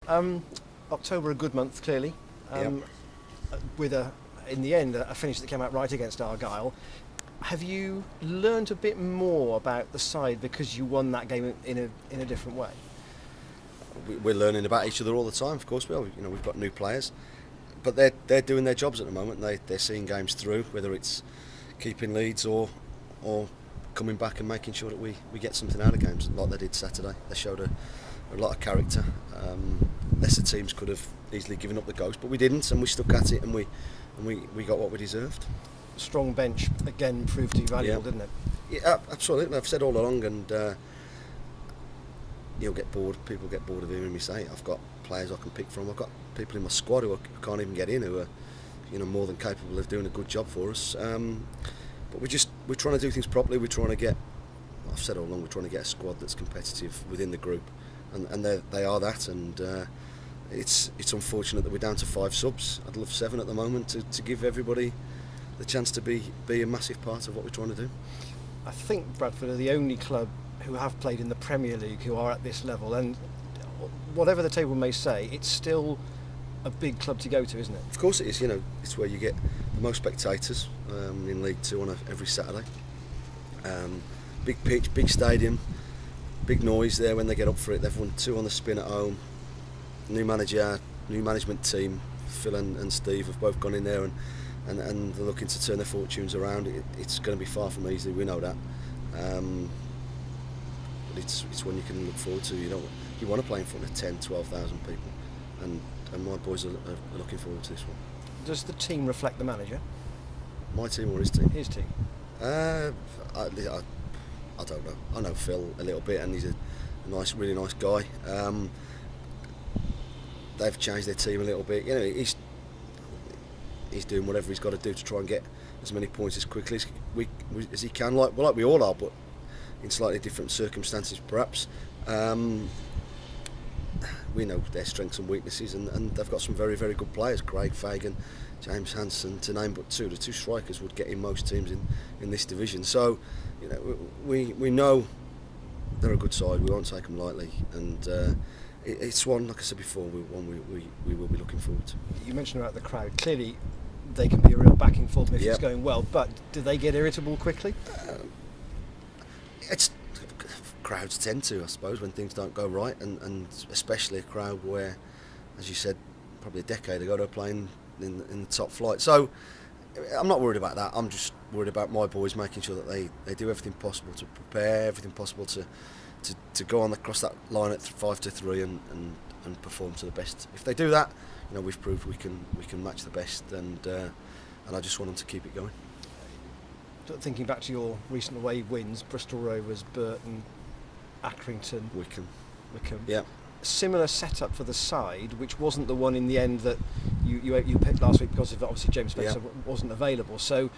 October, a good month, clearly. Yep. With in the end, a finish that came out right against Argyle. Have you learned a bit more about the side because you won that game in a different way? We're learning about each other all the time. Of course, we are. We've got new players, but they're doing their jobs at the moment. They're seeing games through, whether it's keeping leads or coming back and making sure that we get something out of games like they did Saturday. They showed a lot of character. Lesser teams could have easily given up the ghost, but we didn't, and we stuck at it, and we got what we deserved. Strong bench again proved to be valuable, didn't it? Yeah, absolutely. I've said all along, and you'll get bored. People get bored of hearing me say it. I've got players I can pick from. I've got people in my squad who can't even get in, who are more than capable of doing a good job for us. But we're trying to do things properly. We're trying to get. I've said all along, we're trying to get a squad that's competitive within the group, and they are that. And it's unfortunate that we're down to 5 subs. I'd love 7 at the moment to give everybody the chance to be a massive part of what we're trying to do. I think Bradford are the only club who have played in the Premier League who are at this level, and whatever the table may say, it's still a big club to go to, isn't it? Of course it is. It's where you get the most spectators in League 2 on every Saturday. Big pitch, big stadium, big noise there when they get up for it. They've won 2 on the spin at home. New manager, new management team, Phil and Steve have both gone in there and they're looking to turn their fortunes around. It's going to be far from easy, we know that. But it's one you can look forward to. You want to play in front of 10, 12,000 people, and my boys are looking forward to this one. Does the team reflect the manager? My team or his team? His team. I don't know. I know Phil a little bit, and he's a really nice guy. They've changed their team a little bit. He's doing whatever he's got to do to try and get as many points as quickly as he can, like we all are, but in slightly different circumstances perhaps. We know their strengths and weaknesses, and they've got some very, very good players. Craig Fagan, James Hansen, to name but 2. The 2 strikers would get in most teams in this division. So we know they're a good side. We won't take them lightly, and it's one, like I said before, we will be looking forward to. You mentioned about the crowd. Clearly they can be a real backing for them if it's going well, but do they get irritable quickly? Crowds tend to, I suppose, when things don't go right, and especially a crowd where, as you said, probably a decade ago they were playing in the top flight. So I'm not worried about that. I'm just worried about my boys making sure that they do everything possible to prepare, everything possible to go on across that line at 5-3 and perform to the best. If they do that, we've proved we can match the best, and I just want them to keep it going. Thinking back to your recent away wins, Bristol Rovers, Burton, Accrington, Wickham. Yeah. Similar setup for the side, which wasn't the one in the end that you picked last week because of obviously James Spencer wasn't available. So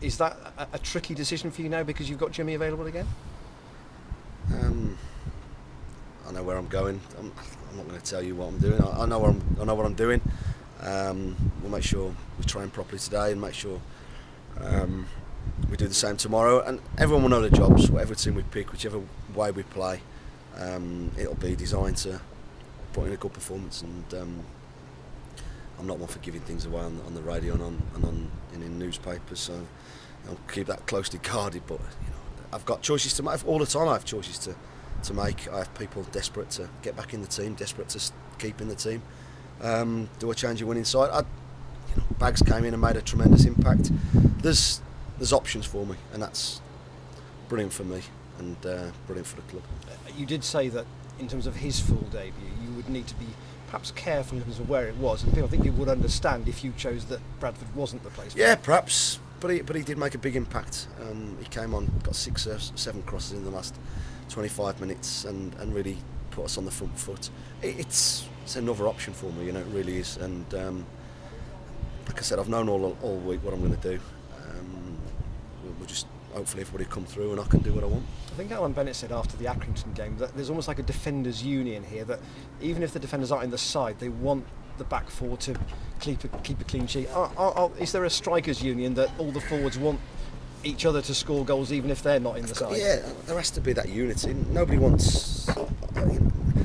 is that a tricky decision for you now because you've got Jimmy available again? I know where I'm going. I'm not going to tell you what I'm doing. I know what I'm doing. We'll make sure we train properly today and make sure we do the same tomorrow. And everyone will know the jobs. Whatever team we pick, whichever way we play, it'll be designed to put in a good performance. And I'm not one for giving things away on the radio and in newspapers. So I'll keep that closely guarded. But I've got choices to make all the time. I have choices to make. I have people desperate to get back in the team, desperate to keep in the team. Do I change a winning side? Bags came in and made a tremendous impact. There's options for me, and that's brilliant for me and brilliant for the club. You did say that in terms of his full debut, you would need to be perhaps careful in terms of where it was, and I think you would understand if you chose that Bradford wasn't the place. Yeah, perhaps, but he did make a big impact. He came on, got 6 or 7 crosses in the last 25 minutes, and really put us on the front foot. It's another option for me, it really is. And like I said, I've known all week what I'm going to do. We'll just hopefully everybody come through and I can do what I want. I think Alan Bennett said after the Accrington game that there's almost like a defenders' union here, that even if the defenders aren't in the side, they want the back four to keep a clean sheet. Is there a strikers' union that all the forwards want each other to score goals even if they're not in the side? Yeah, there has to be that unity. Nobody wants...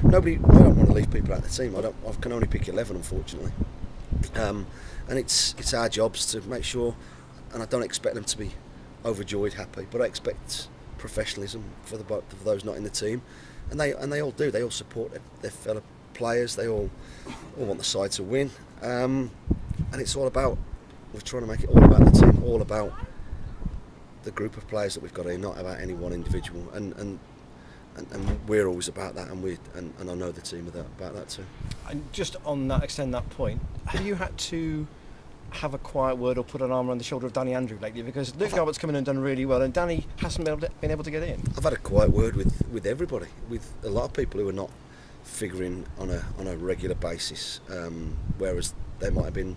I don't want to leave people out of the team. I can only pick 11, unfortunately. And it's our jobs to make sure, and I don't expect them to be overjoyed happy, but I expect professionalism for those not in the team, and they all do. They all support their fellow players. They all want the side to win, and it's all about, we're trying to make it all about the team, all about the group of players that we've got here, not about any one individual, and we're always about that, and I know the team are about that too. And just on that, extend that point, have you had to have a quiet word or put an arm around the shoulder of Danny Andrew lately? Because Luke Galbert's come in and done really well, and Danny hasn't been able to get in. I've had a quiet word with everybody, with a lot of people who are not figuring on a regular basis, whereas they might have been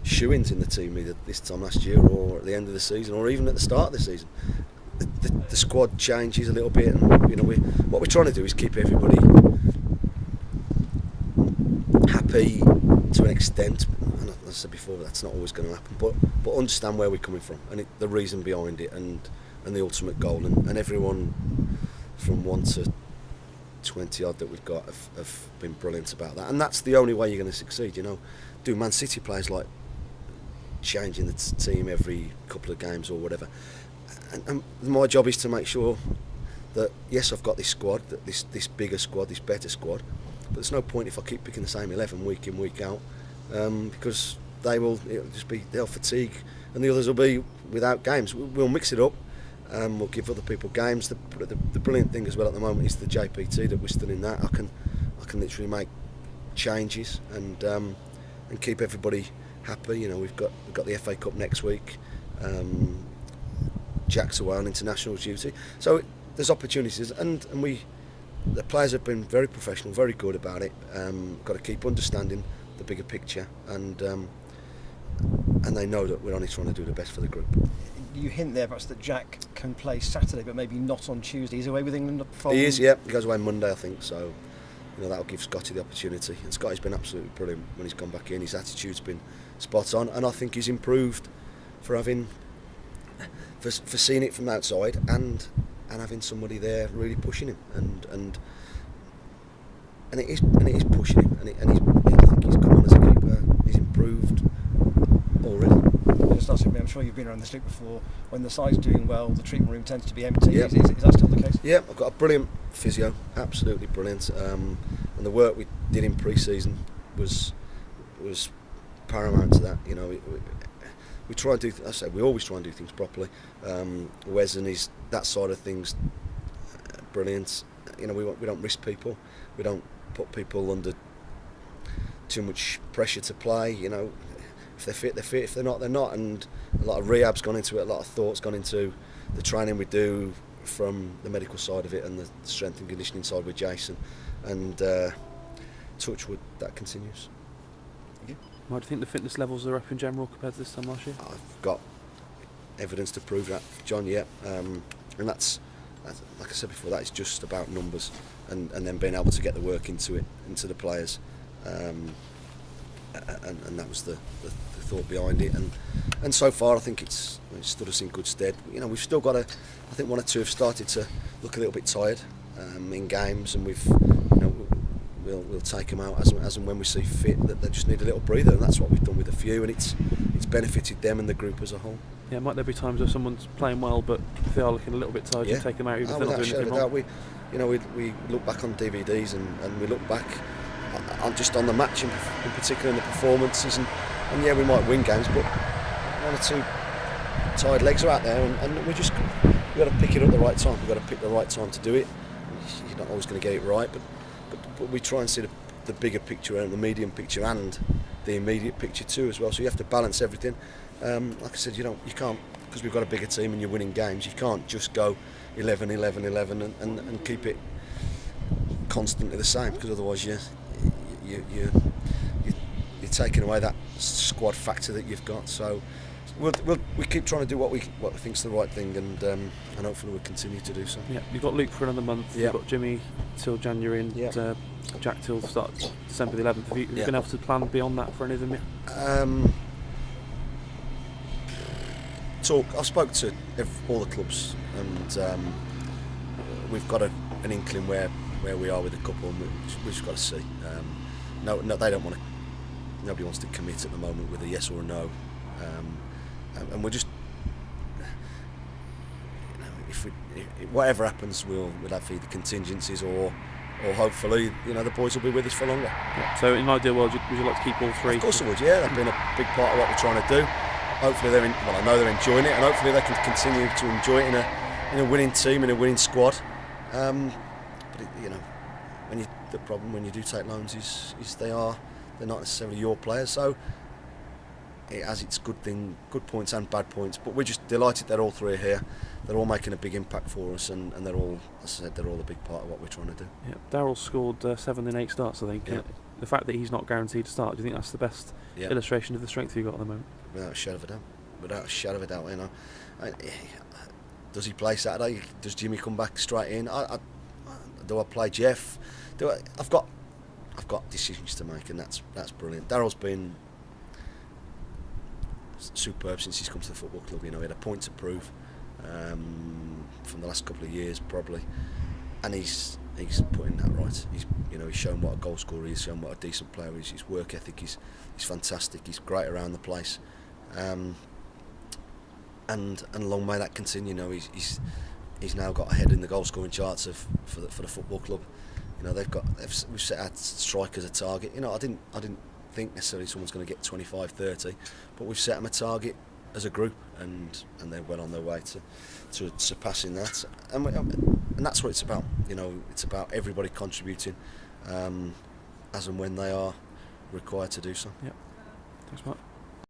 shoo-ins in the team either this time last year or at the end of the season or even at the start of the season. The squad changes a little bit, and what we're trying to do is keep everybody happy to an extent. And as I said before, that's not always going to happen, but understand where we're coming from and the reason behind it, and the ultimate goal, and everyone from 1 to 20 odd that we've got have been brilliant about that, and that's the only way you're going to succeed. Do Man City players like changing the team every couple of games or whatever? And my job is to make sure that, yes, I've got this squad, that this bigger squad, this better squad, but there's no point if I keep picking the same 11 week in, week out, because they'll fatigue and the others will be without games. We'll mix it up, we'll give other people games. The brilliant thing as well at the moment is the JPT, that we're still in that. I can literally make changes and keep everybody happy. We've got the FA Cup next week. Jack's away on international duty, so there's opportunities, and the players have been very professional, very good about it. Got to keep understanding the bigger picture, and they know that we're only trying to do the best for the group. You hint there perhaps that Jack can play Saturday, but maybe not on Tuesday. He's away with England. He is, yeah. He goes away Monday, I think. So that'll give Scotty the opportunity. And Scotty's been absolutely brilliant when he's come back in. His attitude's been spot on, and I think he's improved for seeing it from outside and having somebody there really pushing him, and it is pushing him, and I think he's come on as a keeper. He's improved already. I'm sure you've been around this league before. When the side's doing well, the treatment room tends to be empty. Yep. Is that still the case? Yeah, I've got a brilliant physio, absolutely brilliant. And the work we did in pre-season was paramount to that. We try and do. We always try and do things properly. Wes and that side of things, brilliant. We don't risk people. We don't put people under too much pressure to play. If they're fit, they're fit. If they're not, they're not. And a lot of rehab's gone into it. A lot of thought's gone into the training we do from the medical side of it and the strength and conditioning side with Jason. And touch wood, that continues. Why do you think the fitness levels are up in general compared to this time last year? I've got evidence to prove that, John. Yeah, and that's like I said before. That is just about numbers, and then being able to get the work into the players, and that was the thought behind it. And so far, I think it's stood us in good stead. We've still got I think one or two have started to look a little bit tired in games, and we'll take them out as and when we see fit, that they just need a little breather, and that's what we've done with a few, and it's benefited them and the group as a whole. Yeah, might there be times where someone's playing well, but if they are looking a little bit tired, you take them out even if they're not doing anything wrong? We look back on DVDs and we look back just on the match in particular, and the performances, and yeah, we might win games, but one or two tired legs are out there, and we've got to pick it up the right time. We've got to pick the right time to do it. You're not always going to get it right, but we try and see the bigger picture and the medium picture and the immediate picture too as well. So you have to balance everything. Like I said, you can't, because we've got a bigger team and you're winning games. You can't just go 11 and keep it constantly the same, because otherwise you're taking away that squad factor that you've got. So we keep trying to do what we think's the right thing, and hopefully we'll continue to do so. Yeah, you've got Luke for another month. Yeah. You've got Jimmy till January, and Jack till start December the 11th. Have you been able to plan beyond that for any of them yet? I spoke to all the clubs, and we've got an inkling where where we are with the couple, and we've just got to see. No, they don't want to. Nobody wants to commit at the moment with a yes or a no, and we're just, if whatever happens, we'll have either contingencies or hopefully, the boys will be with us for longer. Yeah. So in an ideal world, would you like to keep all three? Of course I would. Yeah, they've been a big part of what we're trying to do. Hopefully I know they're enjoying it, and hopefully they can continue to enjoy it in a winning team, in a winning squad. But the problem when you do take loans is they're not necessarily your players. So it has its good points and bad points. But we're just delighted that all three are here. They're all making a big impact for us, and they're all, as I said, they're all a big part of what we're trying to do. Yeah, Darryl scored 7 in 8 starts, I think. Yeah. The fact that he's not guaranteed to start, do you think that's the best illustration of the strength you've got at the moment? Without a shadow of a doubt. Without a shadow of a doubt, does he play Saturday? Does Jimmy come back straight in? Do I play Jeff? I've got decisions to make, and that's brilliant. Darryl's been superb since he's come to the football club. He had a point to prove from the last couple of years probably, and he's putting that right. He's shown what a goal scorer is, shown what a decent player is. His work ethic is fantastic. He's great around the place, and long may that continue. He's now got ahead in the goal scoring charts for the football club. We've set our strikers a target. I didn't think necessarily someone's going to get 25, 30, but we've set them a target as a group, and they're well on their way to surpassing that. And that's what it's about. It's about everybody contributing as and when they are required to do so. Yeah. Thanks, Mark.